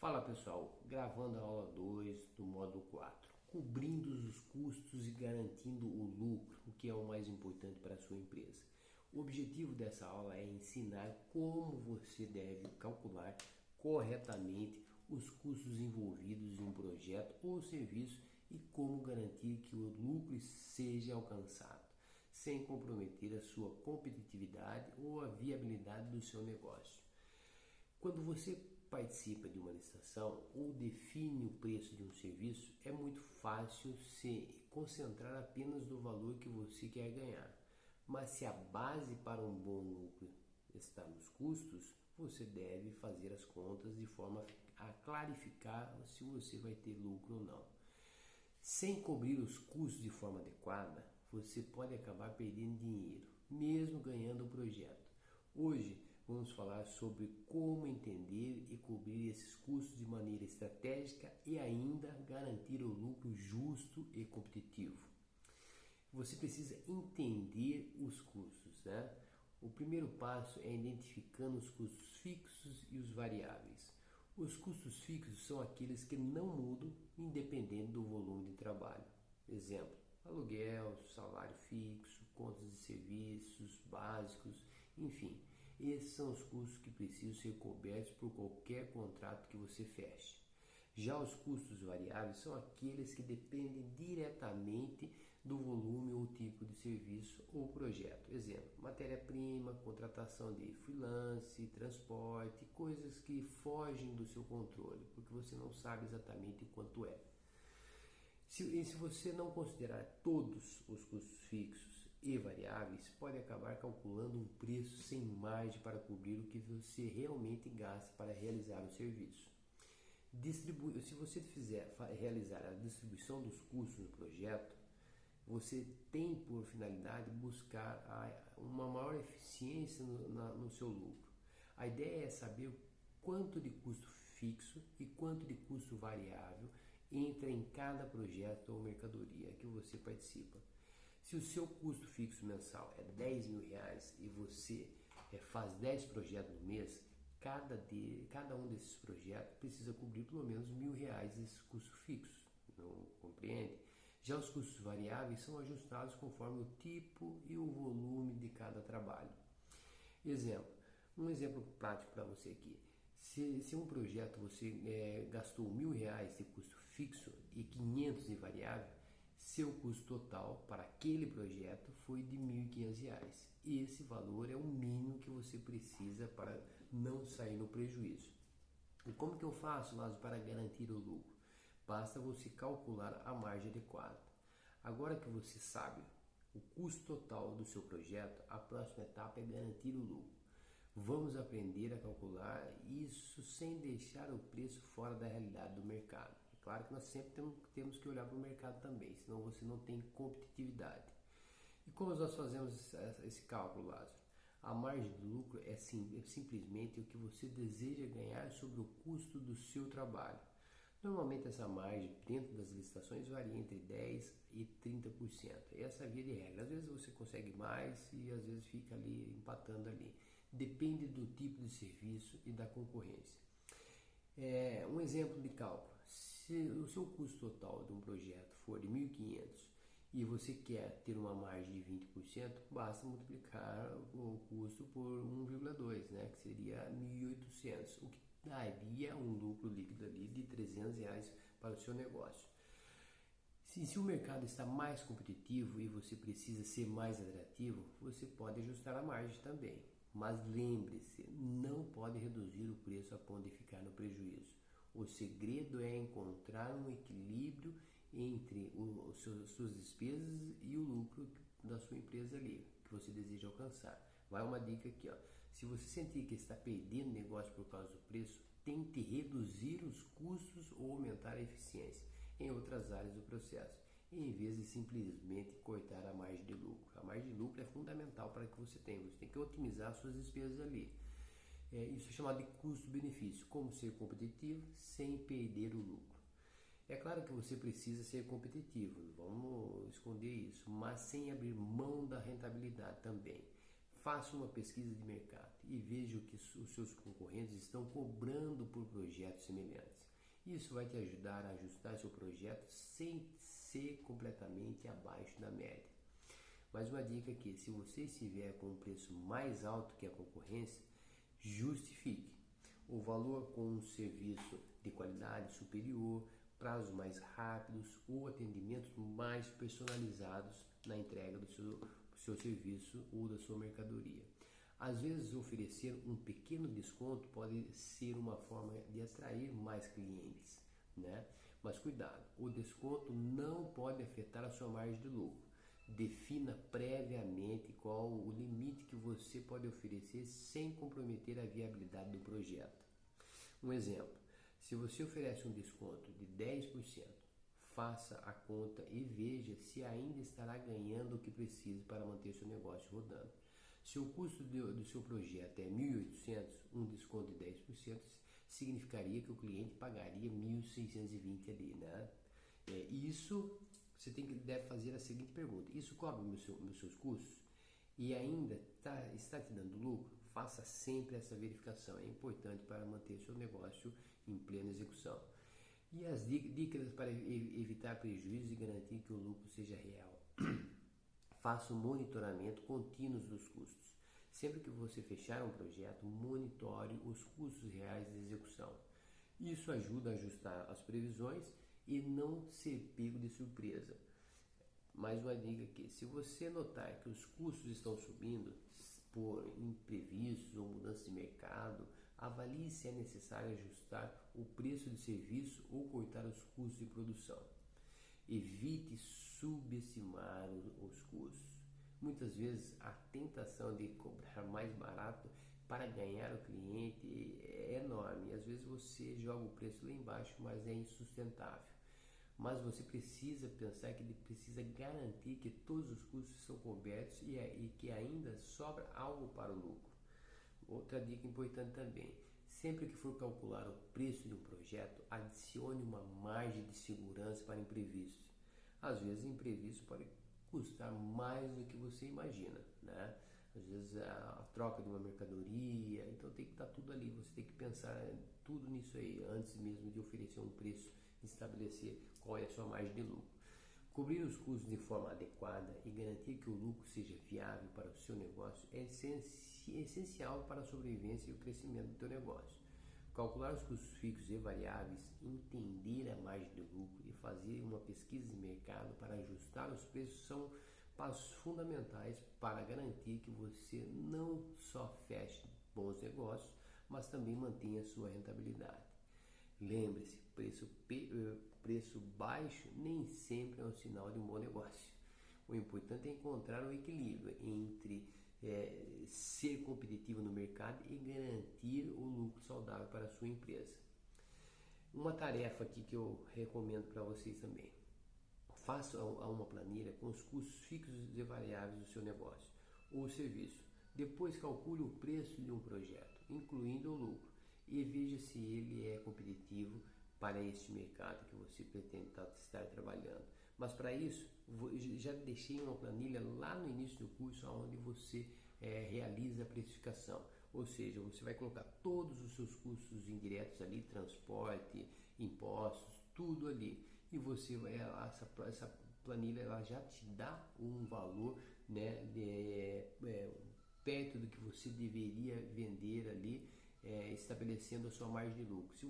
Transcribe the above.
Fala pessoal, gravando a aula 2 do módulo 4, cobrindo os custos e garantindo o lucro, o que é o mais importante para a sua empresa. O objetivo dessa aula é ensinar como você deve calcular corretamente os custos envolvidos em um projeto ou serviço e como garantir que o lucro seja alcançado, sem comprometer a sua competitividade ou a viabilidade do seu negócio. Quando você participa de uma licitação ou define o preço de um serviço, é muito fácil se concentrar apenas no valor que você quer ganhar. Mas se a base para um bom lucro está nos custos, você deve fazer as contas de forma a clarificar se você vai ter lucro ou não. Sem cobrir os custos de forma adequada, você pode acabar perdendo dinheiro, mesmo ganhando o projeto. Hoje vamos falar sobre como entender e cobrir esses custos de maneira estratégica e ainda garantir o lucro justo e competitivo. Você precisa entender os custos, né? O primeiro passo é identificando os custos fixos e os variáveis. Os custos fixos são aqueles que não mudam independente do volume de trabalho. Exemplo: aluguel, salário fixo, contas de serviços básicos, enfim. Esses são os custos que precisam ser cobertos por qualquer contrato que você feche. Já os custos variáveis são aqueles que dependem diretamente do volume ou tipo de serviço ou projeto. Exemplo: matéria-prima, contratação de freelance, transporte, coisas que fogem do seu controle, porque você não sabe exatamente quanto é. Se você não considerar todos os custos fixos e variáveis, pode acabar calculando um preço sem margem para cobrir o que você realmente gasta para realizar o serviço. Se você realizar a distribuição dos custos no projeto, você tem por finalidade buscar uma maior eficiência no seu lucro. A ideia é saber quanto de custo fixo e quanto de custo variável entra em cada projeto ou mercadoria que você participa. Se o seu custo fixo mensal é R$10.000 e você faz 10 projetos no mês, cada um desses projetos precisa cobrir pelo menos R$1.000 desse custo fixo, não compreende? Já os custos variáveis são ajustados conforme o tipo e o volume de cada trabalho. Um exemplo prático para você aqui. Se um projeto você gastou R$1.000 de custo fixo e 500 de variável, seu custo total para aquele projeto foi de R$1.500. Esse valor é o mínimo que você precisa para não sair no prejuízo. E como que eu faço, Lázaro, para garantir o lucro? Basta você calcular a margem adequada. Agora que você sabe o custo total do seu projeto, a próxima etapa é garantir o lucro. Vamos aprender a calcular isso sem deixar o preço fora da realidade do mercado. É claro que nós sempre temos que olhar para o mercado também, senão você não tem competitividade. E como nós fazemos esse cálculo, Lázaro? A margem de lucro é simplesmente o que você deseja ganhar sobre o custo do seu trabalho. Normalmente essa margem dentro das licitações varia entre 10% e 30%. Essa é a via de regra. Às vezes você consegue mais e às vezes fica ali empatando ali. Depende do tipo de serviço e da concorrência. Um exemplo de cálculo: se o seu custo total de um projeto for de 1.500 e você quer ter uma margem de 20%, basta multiplicar o custo por 1,2, né, que seria 1.800, o que daria um lucro líquido ali de R$300 para o seu negócio. Se o mercado está mais competitivo e você precisa ser mais atrativo, você pode ajustar a margem também. Mas lembre-se, não pode reduzir o preço a ponto de ficar no prejuízo. O segredo é encontrar um equilíbrio entre suas despesas e o lucro da sua empresa ali, que você deseja alcançar. Vai uma dica aqui, ó. Se você sentir que está perdendo negócio por causa do preço, tente reduzir os custos ou aumentar a eficiência em outras áreas do processo, em vez de simplesmente cortar a margem de lucro. A margem de lucro é fundamental para que você tenha. Você tem que otimizar suas despesas ali. Isso é chamado de custo-benefício, como ser competitivo sem perder o lucro. É claro que você precisa ser competitivo, não vamos esconder isso, mas sem abrir mão da rentabilidade também. Faça uma pesquisa de mercado e veja o que os seus concorrentes estão cobrando por projetos semelhantes. Isso vai te ajudar a ajustar seu projeto sem ser completamente abaixo da média. Mais uma dica aqui, se você estiver com um preço mais alto que a concorrência, justifique o valor com um serviço de qualidade superior, prazos mais rápidos ou atendimentos mais personalizados na entrega do seu serviço ou da sua mercadoria. Às vezes, oferecer um pequeno desconto pode ser uma forma de atrair mais clientes, né? Mas cuidado, o desconto não pode afetar a sua margem de lucro. Defina previamente qual o limite que você pode oferecer sem comprometer a viabilidade do projeto. Um exemplo, se você oferece um desconto de 10%, faça a conta e veja se ainda estará ganhando o que precisa para manter seu negócio rodando. Se o custo do seu projeto é 1.800, um desconto de 10% significaria que o cliente pagaria 1.620 ali, né? Isso você deve fazer a seguinte pergunta: isso cobre meus seus custos? E ainda está te dando lucro? Faça sempre essa verificação, é importante para manter seu negócio em plena execução. E as dicas para evitar prejuízos e garantir que o lucro seja real. Faça um monitoramento contínuo dos custos. Sempre que você fechar um projeto, monitore os custos reais de execução. Isso ajuda a ajustar as previsões e não ser pego de surpresa. Mais uma dica aqui, se você notar que os custos estão subindo por imprevistos ou mudanças de mercado, avalie se é necessário ajustar o preço de serviço ou cortar os custos de produção. Evite subestimar os custos. Muitas vezes a tentação de cobrar mais barato para ganhar o cliente é enorme. Às vezes você joga o preço lá embaixo, mas é insustentável. Mas você precisa pensar que ele precisa garantir que todos os custos são cobertos e que ainda sobra algo para o lucro. Outra dica importante também, sempre que for calcular o preço de um projeto, adicione uma margem de segurança para imprevistos. Às vezes imprevisto pode custar mais do que você imagina, né? Às vezes a troca de uma mercadoria, então tem que estar tudo ali, você tem que pensar tudo nisso aí, antes mesmo de oferecer um preço, estabelecer qual é a sua margem de lucro. Cobrir os custos de forma adequada e garantir que o lucro seja viável para o seu negócio é essencial para a sobrevivência e o crescimento do seu negócio. Calcular os custos fixos e variáveis, entender a margem de lucro e fazer uma pesquisa de mercado para ajustar os preços são passos fundamentais para garantir que você não só feche bons negócios, mas também mantenha sua rentabilidade. Lembre-se, preço baixo nem sempre é um sinal de um bom negócio. O importante é encontrar um equilíbrio entre ser competitivo no mercado e garantir o lucro saudável para a sua empresa. Uma tarefa aqui que eu recomendo para vocês também. Faça uma planilha com os custos fixos e variáveis do seu negócio ou serviço. Depois calcule o preço de um projeto, incluindo o lucro, e veja se ele é competitivo para este mercado que você pretende estar trabalhando. Mas para isso, já deixei uma planilha lá no início do curso onde você realiza a precificação. Ou seja, você vai colocar todos os seus custos indiretos ali, transporte, impostos, tudo ali. E você essa planilha ela já te dá um valor, né, perto do que você deveria vender ali, estabelecendo a sua margem de lucro.